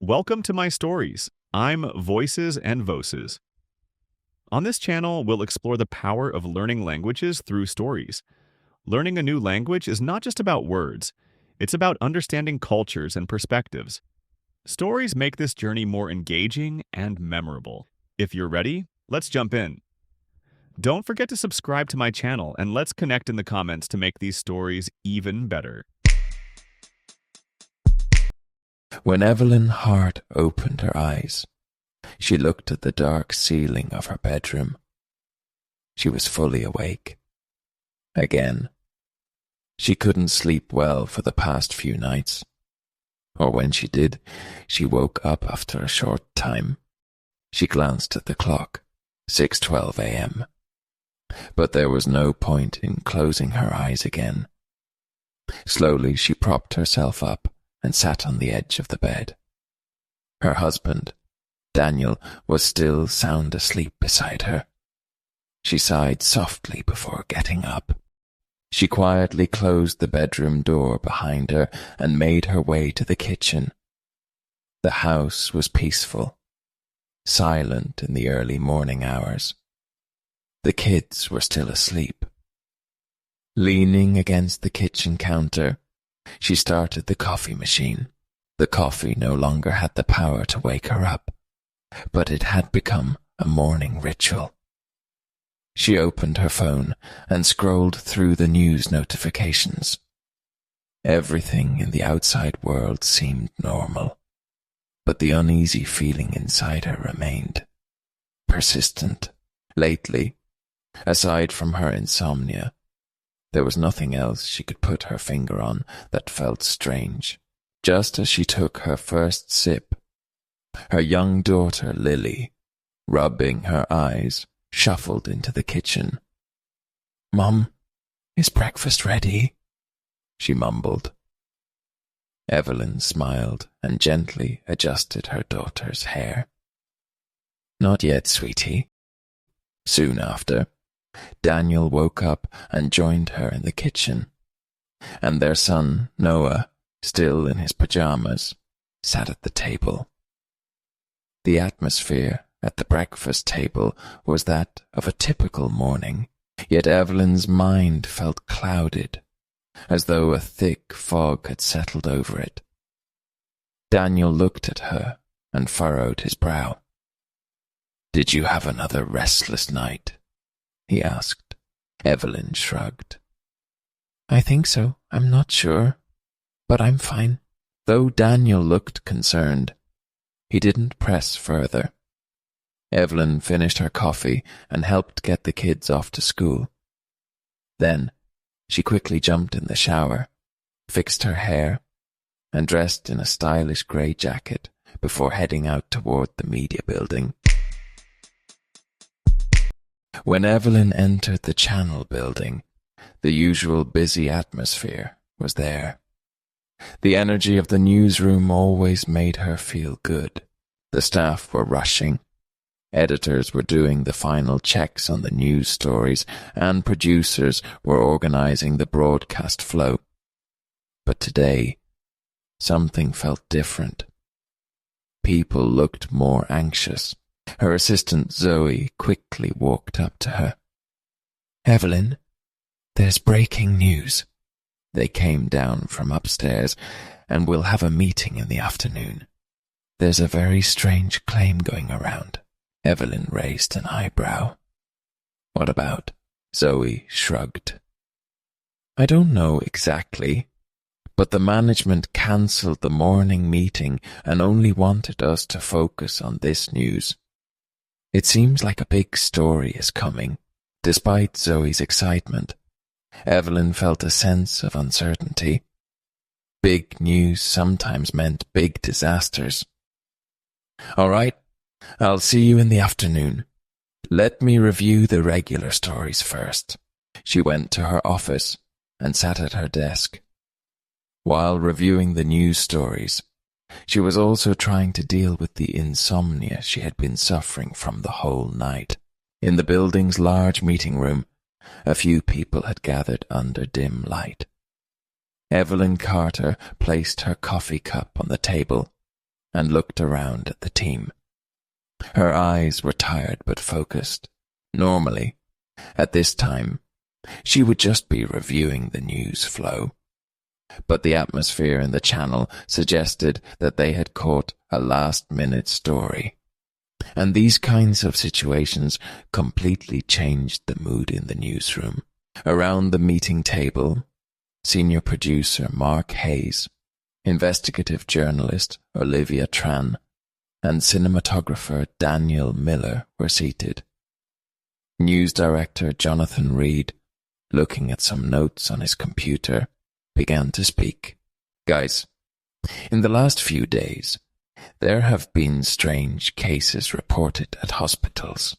Welcome to my stories. I'm Voices and Voses. On this channel, we'll explore the power of learning languages through stories. Learning a new language is not just about words, it's about understanding cultures and perspectives. Stories make this journey more engaging and memorable. If you're ready, let's jump in. Don't forget to subscribe to my channel and let's connect in the comments to make these stories even better. When Evelyn Hart opened her eyes, she looked at the dark ceiling of her bedroom. She was fully awake. Again. She couldn't sleep well for the past few nights. Or when she did, she woke up after a short time. She glanced at the clock, 6:12 a.m. But there was no point in closing her eyes again. Slowly she propped herself up and sat on the edge of the bed. Her husband, Daniel, was still sound asleep beside her. She sighed softly before getting up. She quietly closed the bedroom door behind her and made her way to the kitchen. The house was peaceful, silent in the early morning hours. The kids were still asleep. Leaning against the kitchen counter, she started the coffee machine. The coffee no longer had the power to wake her up, but it had become a morning ritual. She opened her phone and scrolled through the news notifications. Everything in the outside world seemed normal, but the uneasy feeling inside her remained. Persistent. Lately, aside from her insomnia, there was nothing else she could put her finger on that felt strange. Just as she took her first sip, her young daughter Lily, rubbing her eyes, shuffled into the kitchen. "Mum, is breakfast ready?" she mumbled. Evelyn smiled and gently adjusted her daughter's hair. "Not yet, sweetie." Soon after, Daniel woke up and joined her in the kitchen, and their son, Noah, still in his pajamas, sat at the table. The atmosphere at the breakfast table was that of a typical morning, yet Evelyn's mind felt clouded, as though a thick fog had settled over it. Daniel looked at her and furrowed his brow. "Did you have another restless night?" he asked. Evelyn shrugged. "I think so. I'm not sure. But I'm fine." Though Daniel looked concerned, he didn't press further. Evelyn finished her coffee and helped get the kids off to school. Then she quickly jumped in the shower, fixed her hair, and dressed in a stylish grey jacket before heading out toward the media building. When Evelyn entered the Channel building, the usual busy atmosphere was there. The energy of the newsroom always made her feel good. The staff were rushing. Editors were doing the final checks on the news stories, and producers were organizing the broadcast flow. But today, something felt different. People looked more anxious. Her assistant Zoe quickly walked up to her. "Evelyn, there's breaking news. They came down from upstairs, and we'll have a meeting in the afternoon. There's a very strange claim going around." Evelyn raised an eyebrow. "What about?" Zoe shrugged. "I don't know exactly, but the management cancelled the morning meeting and only wanted us to focus on this news. It seems like a big story is coming." Despite Zoe's excitement, Evelyn felt a sense of uncertainty. Big news sometimes meant big disasters. "All right, I'll see you in the afternoon. Let me review the regular stories first." She went to her office and sat at her desk. While reviewing the news stories, she was also trying to deal with the insomnia she had been suffering from the whole night. In the building's large meeting room, a few people had gathered under dim light. Evelyn Carter placed her coffee cup on the table and looked around at the team. Her eyes were tired but focused. Normally, at this time, she would just be reviewing the news flow. But the atmosphere in the channel suggested that they had caught a last-minute story. And these kinds of situations completely changed the mood in the newsroom. Around the meeting table, senior producer Mark Hayes, investigative journalist Olivia Tran, and cinematographer Daniel Miller were seated. News director Jonathan Reed, looking at some notes on his computer, began to speak. Guys, in the last few days, there have been strange cases reported at hospitals.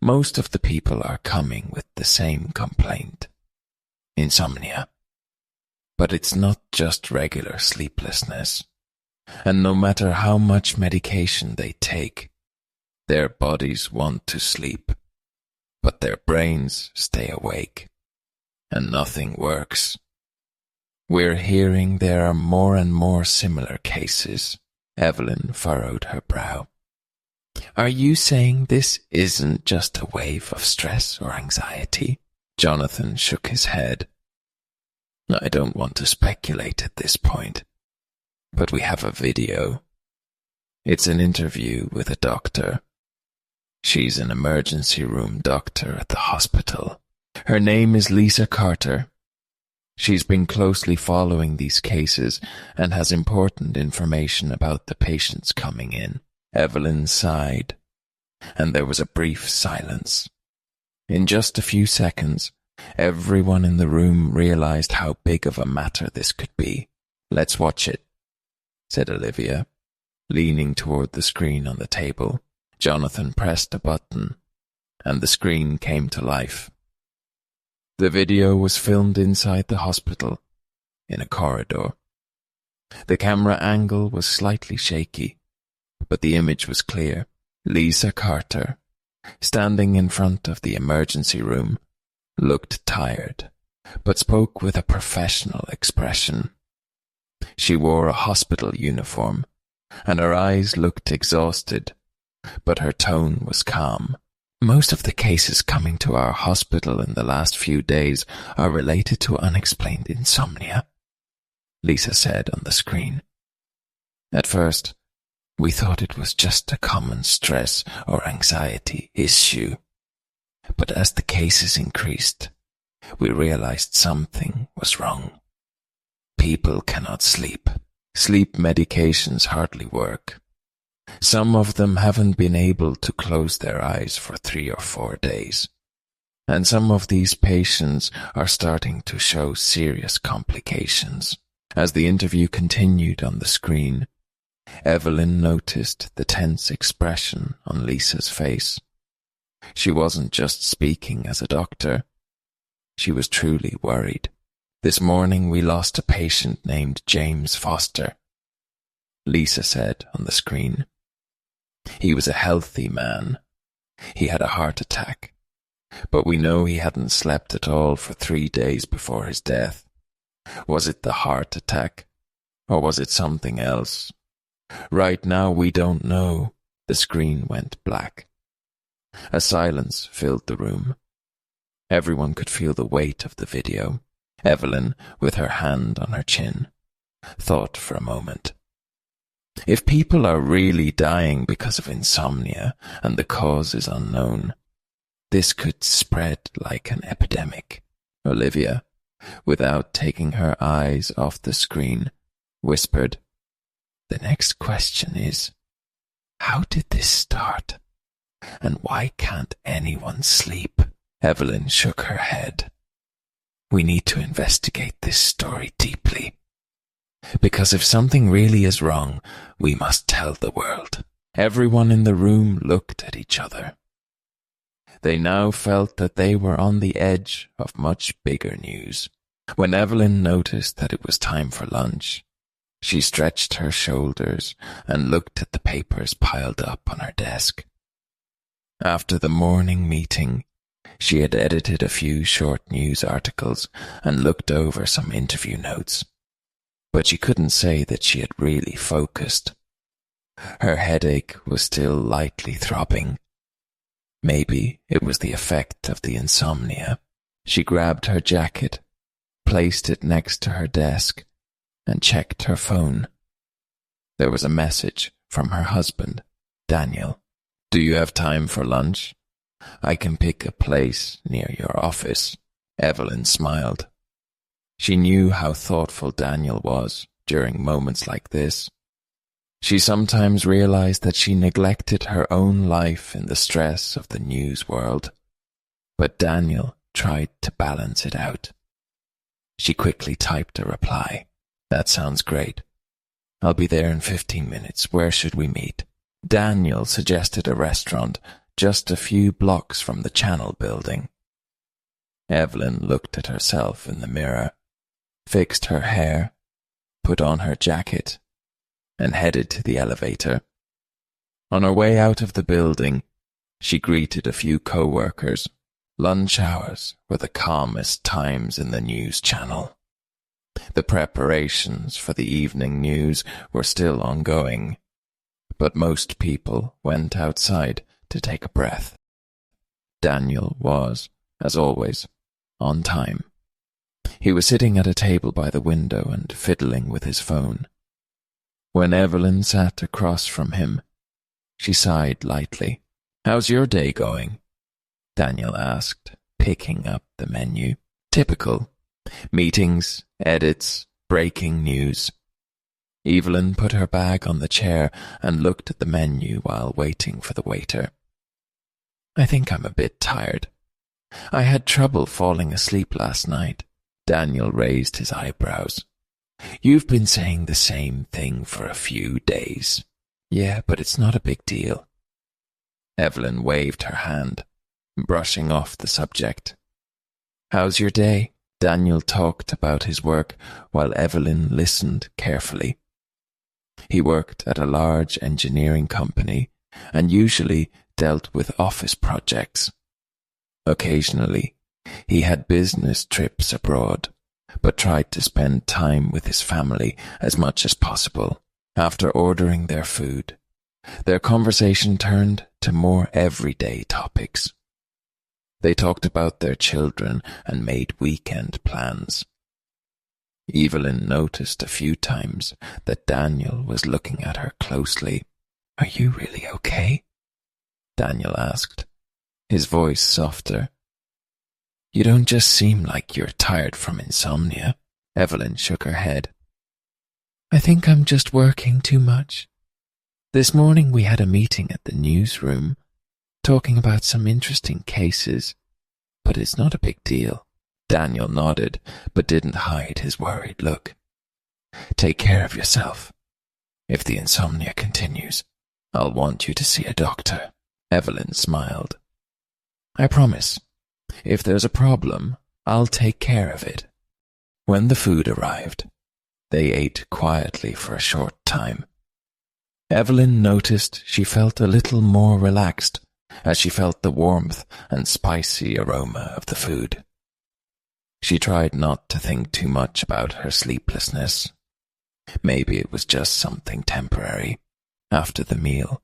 Most of the people are coming with the same complaint: insomnia. But it's not just regular sleeplessness. And no matter how much medication they take, their bodies want to sleep, but their brains stay awake, and nothing works. We're hearing there are more and more similar cases. Evelyn furrowed her brow. Are you saying this isn't just a wave of stress or anxiety? Jonathan shook his head. I don't want to speculate at this point, but we have a video. It's an interview with a doctor. She's an emergency room doctor at the hospital. Her name is Lisa Carter. She's been closely following these cases and has important information about the patients coming in. Evelyn sighed, and there was a brief silence. In just a few seconds, everyone in the room realized how big of a matter this could be. Let's watch it, said Olivia, leaning toward the screen on the table. Jonathan pressed a button, and the screen came to life. The video was filmed inside the hospital, in a corridor. The camera angle was slightly shaky, but the image was clear. Lisa Carter, standing in front of the emergency room, looked tired, but spoke with a professional expression. She wore a hospital uniform, and her eyes looked exhausted, but her tone was calm. Most of the cases coming to our hospital in the last few days are related to unexplained insomnia, Lisa said on the screen. At first, we thought it was just a common stress or anxiety issue. But as the cases increased, we realized something was wrong. People cannot sleep. Sleep medications hardly work. Some of them haven't been able to close their eyes for 3 or 4 days. And some of these patients are starting to show serious complications. As the interview continued on the screen, Evelyn noticed the tense expression on Lisa's face. She wasn't just speaking as a doctor. She was truly worried. This morning we lost a patient named James Foster, Lisa said on the screen. He was a healthy man. He had a heart attack, but we know he hadn't slept at all for 3 days before his death. Was it the heart attack, or was it something else? Right now we don't know. The screen went black. A silence filled the room. Everyone could feel the weight of the video. Evelyn, with her hand on her chin, thought for a moment. If people are really dying because of insomnia and the cause is unknown, this could spread like an epidemic. Olivia, without taking her eyes off the screen, whispered, "The next question is, how did this start? And why can't anyone sleep?" Evelyn shook her head. "We need to investigate this story deeply. Because if something really is wrong, we must tell the world." Everyone in the room looked at each other. They now felt that they were on the edge of much bigger news. When Evelyn noticed that it was time for lunch, she stretched her shoulders and looked at the papers piled up on her desk. After the morning meeting, she had edited a few short news articles and looked over some interview notes. But she couldn't say that she had really focused. Her headache was still lightly throbbing. Maybe it was the effect of the insomnia. She grabbed her jacket, placed it next to her desk, and checked her phone. There was a message from her husband, Daniel. "Do you have time for lunch? I can pick a place near your office." Evelyn smiled. She knew how thoughtful Daniel was during moments like this. She sometimes realized that she neglected her own life in the stress of the news world, but Daniel tried to balance it out. She quickly typed a reply. "That sounds great. I'll be there in 15 minutes. Where should we meet?" Daniel suggested a restaurant just a few blocks from the Channel building. Evelyn looked at herself in the mirror, fixed her hair, put on her jacket, and headed to the elevator. On her way out of the building, she greeted a few co-workers. Lunch hours were the calmest times in the news channel. The preparations for the evening news were still ongoing, but most people went outside to take a breath. Daniel was, as always, on time. He was sitting at a table by the window and fiddling with his phone. When Evelyn sat across from him, she sighed lightly. "How's your day going?" Daniel asked, picking up the menu. "Typical. Meetings, edits, breaking news." Evelyn put her bag on the chair and looked at the menu while waiting for the waiter. "I think I'm a bit tired. I had trouble falling asleep last night." Daniel raised his eyebrows. "You've been saying the same thing for a few days." "Yeah, but it's not a big deal." Evelyn waved her hand, brushing off the subject. "How's your day?" Daniel talked about his work while Evelyn listened carefully. He worked at a large engineering company and usually dealt with office projects. Occasionally, he had business trips abroad, but tried to spend time with his family as much as possible. After ordering their food, their conversation turned to more everyday topics. They talked about their children and made weekend plans. Evelyn noticed a few times that Daniel was looking at her closely. "Are you really okay?" Daniel asked, his voice softer. "You don't just seem like you're tired from insomnia." Evelyn shook her head. "I think I'm just working too much. This morning we had a meeting at the newsroom, talking about some interesting cases, but it's not a big deal." Daniel nodded, but didn't hide his worried look. "Take care of yourself. If the insomnia continues, I'll want you to see a doctor." Evelyn smiled. "I promise. If there's a problem, I'll take care of it." When the food arrived, they ate quietly for a short time. Evelyn noticed she felt a little more relaxed as she felt the warmth and spicy aroma of the food. She tried not to think too much about her sleeplessness. Maybe it was just something temporary. After the meal,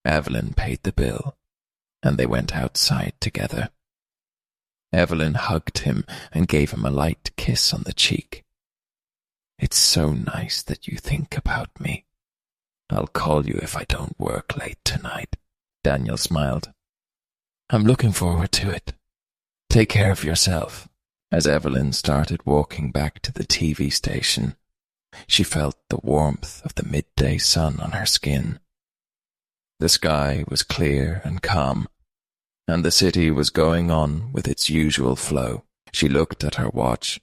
Evelyn paid the bill, and they went outside together. Evelyn hugged him and gave him a light kiss on the cheek. "It's so nice that you think about me. I'll call you if I don't work late tonight." Daniel smiled. "I'm looking forward to it. Take care of yourself." As Evelyn started walking back to the TV station, she felt the warmth of the midday sun on her skin. The sky was clear and calm, and the city was going on with its usual flow. She looked at her watch.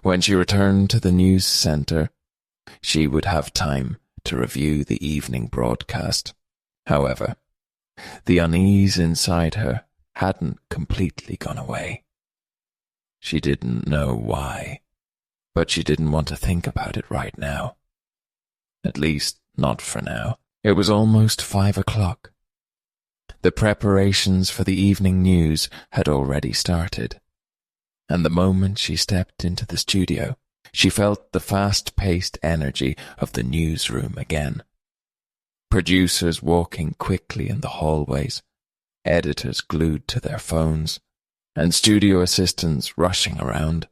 When she returned to the news center, she would have time to review the evening broadcast. However, the unease inside her hadn't completely gone away. She didn't know why, but she didn't want to think about it right now. At least, not for now. It was almost 5 o'clock. The preparations for the evening news had already started, and the moment she stepped into the studio, she felt the fast-paced energy of the newsroom again. Producers walking quickly in the hallways, editors glued to their phones, and studio assistants rushing around.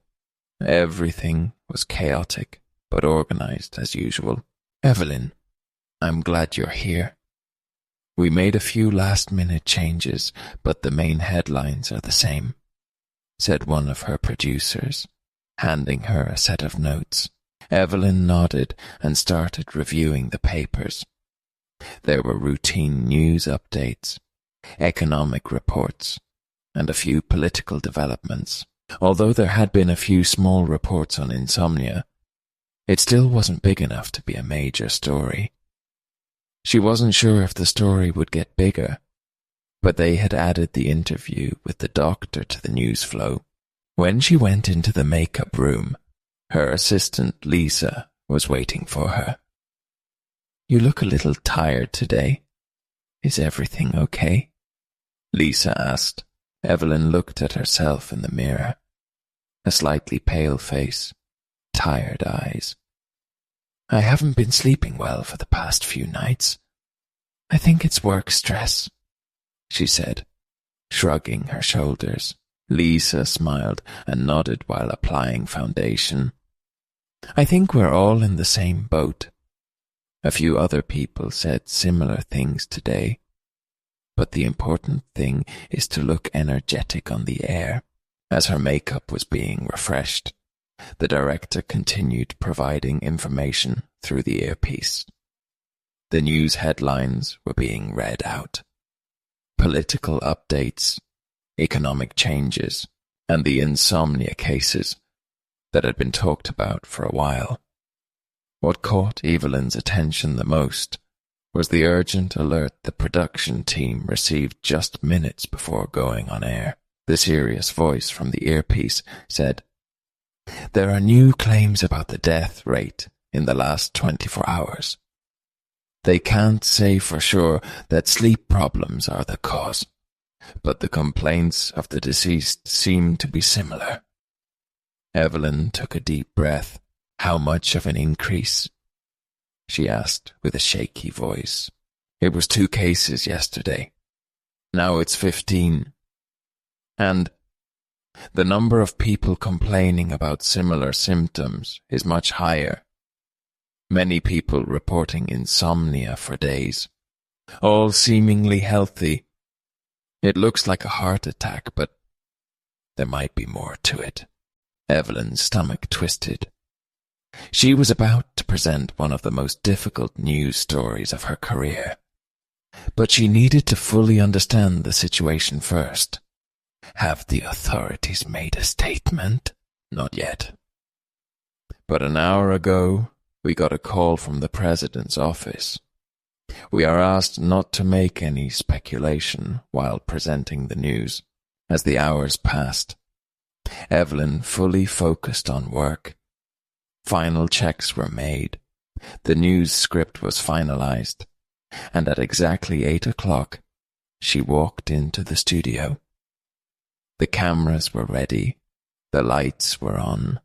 Everything was chaotic, but organized as usual. "Evelyn, I'm glad you're here. We made a few last-minute changes, but the main headlines are the same," said one of her producers, handing her a set of notes. Evelyn nodded and started reviewing the papers. There were routine news updates, economic reports, and a few political developments. Although there had been a few small reports on insomnia, it still wasn't big enough to be a major story. She wasn't sure if the story would get bigger, but they had added the interview with the doctor to the news flow. When she went into the makeup room, her assistant Lisa was waiting for her. "You look a little tired today. Is everything okay?" Lisa asked. Evelyn looked at herself in the mirror. A slightly pale face, tired eyes. "I haven't been sleeping well for the past few nights. I think it's work stress," she said, shrugging her shoulders. Lisa smiled and nodded while applying foundation. "I think we're all in the same boat. A few other people said similar things today. But the important thing is to look energetic on the air." As her makeup was being refreshed, the director continued providing information through the earpiece. The news headlines were being read out. Political updates, economic changes, and the insomnia cases that had been talked about for a while. What caught Evelyn's attention the most was the urgent alert the production team received just minutes before going on air. The serious voice from the earpiece said, "There are new claims about the death rate in the last 24 hours. They can't say for sure that sleep problems are the cause, but the complaints of the deceased seem to be similar." Evelyn took a deep breath. "How much of an increase?" she asked with a shaky voice. "It was 2 cases yesterday. Now it's 15. And the number of people complaining about similar symptoms is much higher. Many people reporting insomnia for days, all seemingly healthy. It looks like a heart attack, but there might be more to it." Evelyn's stomach twisted. She was about to present one of the most difficult news stories of her career, but she needed to fully understand the situation first. Have the authorities made a statement? Not yet. But an hour ago, we got a call from the president's office. We are asked not to make any speculation while presenting the news. As the hours passed, Evelyn fully focused on work. Final checks were made. The news script was finalized, and at exactly 8 o'clock, she walked into the studio. The cameras were ready. The lights were on.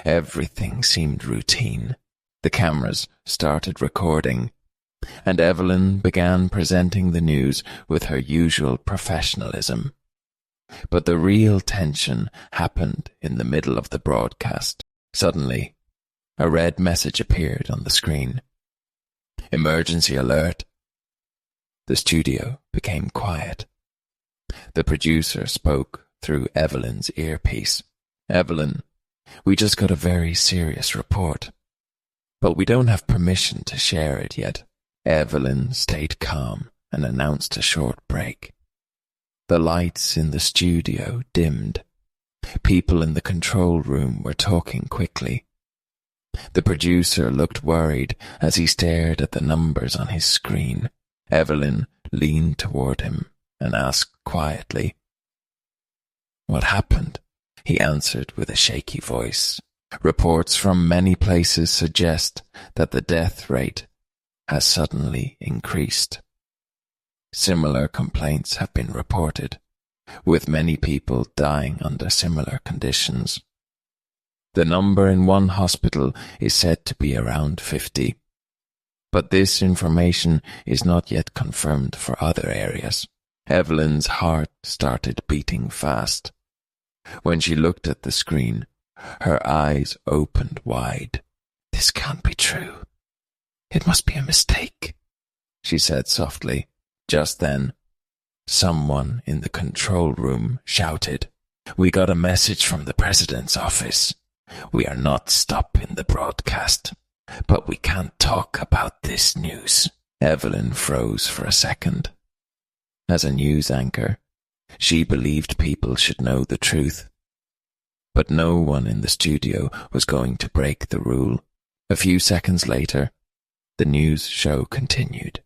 Everything seemed routine. The cameras started recording, and Evelyn began presenting the news with her usual professionalism. But the real tension happened in the middle of the broadcast. Suddenly, a red message appeared on the screen. "Emergency alert." The studio became quiet. The producer spoke through Evelyn's earpiece. "Evelyn, we just got a very serious report, but we don't have permission to share it yet." Evelyn stayed calm and announced a short break. The lights in the studio dimmed. People in the control room were talking quickly. The producer looked worried as he stared at the numbers on his screen. Evelyn leaned toward him and asked quietly, "What happened?" He answered with a shaky voice. "Reports from many places suggest that the death rate has suddenly increased. Similar complaints have been reported, with many people dying under similar conditions. The number in one hospital is said to be around 50, But this information is not yet confirmed for other areas. Evelyn's heart started beating fast. When she looked at the screen, her eyes opened wide. "This can't be true. It must be a mistake," she said softly. Just then, someone in the control room shouted, "We got a message from the president's office. We are not stopping the broadcast, but we can't talk about this news." Evelyn froze for a second. As a news anchor, she believed people should know the truth. But no one in the studio was going to break the rule. A few seconds later, the news show continued.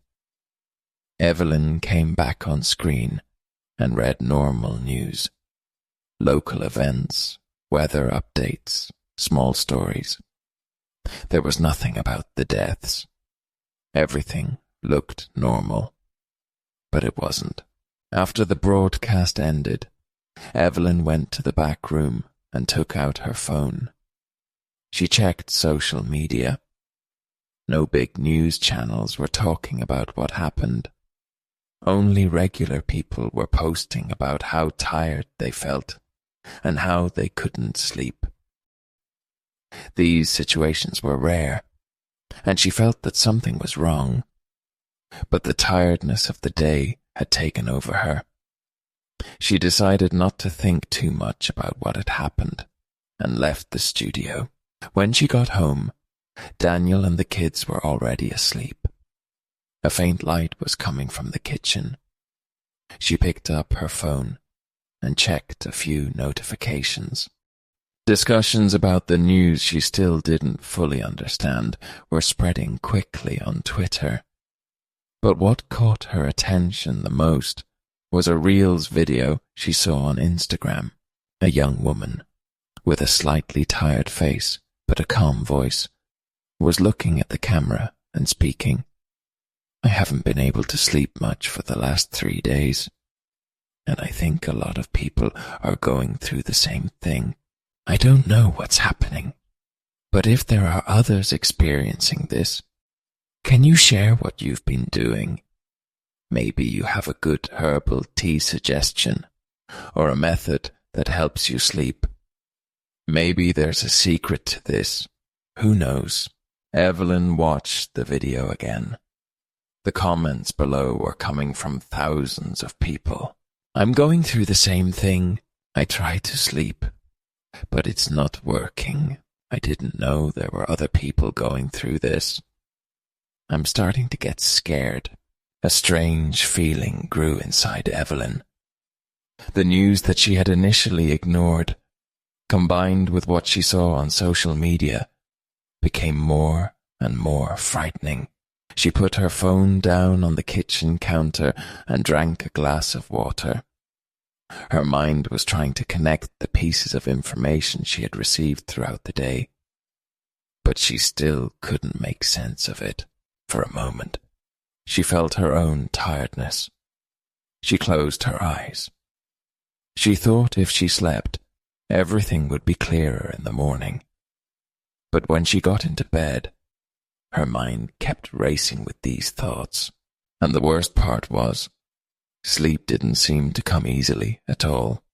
Evelyn came back on screen and read normal news. Local events, weather updates, small stories. There was nothing about the deaths. Everything looked normal. But it wasn't. After the broadcast ended, Evelyn went to the back room and took out her phone. She checked social media. No big news channels were talking about what happened. Only regular people were posting about how tired they felt and how they couldn't sleep. These situations were rare, and she felt that something was wrong. But the tiredness of the day had taken over her. She decided not to think too much about what had happened and left the studio. When she got home, Daniel and the kids were already asleep. A faint light was coming from the kitchen. She picked up her phone and checked a few notifications. Discussions about the news she still didn't fully understand were spreading quickly on Twitter. But what caught her attention the most was a Reels video she saw on Instagram. A young woman, with a slightly tired face but a calm voice, was looking at the camera and speaking. "I haven't been able to sleep much for the last 3 days, and I think a lot of people are going through the same thing. I don't know what's happening, but if there are others experiencing this, can you share what you've been doing? Maybe you have a good herbal tea suggestion, or a method that helps you sleep. Maybe there's a secret to this. Who knows?" Evelyn watched the video again. The comments below were coming from thousands of people. "I'm going through the same thing. I try to sleep, but it's not working. I didn't know there were other people going through this. I'm starting to get scared." A strange feeling grew inside Evelyn. The news that she had initially ignored, combined with what she saw on social media, became more and more frightening. She put her phone down on the kitchen counter and drank a glass of water. Her mind was trying to connect the pieces of information she had received throughout the day, but she still couldn't make sense of it for a moment. She felt her own tiredness. She closed her eyes. She thought if she slept, everything would be clearer in the morning. But when she got into bed, her mind kept racing with these thoughts, and the worst part was, sleep didn't seem to come easily at all.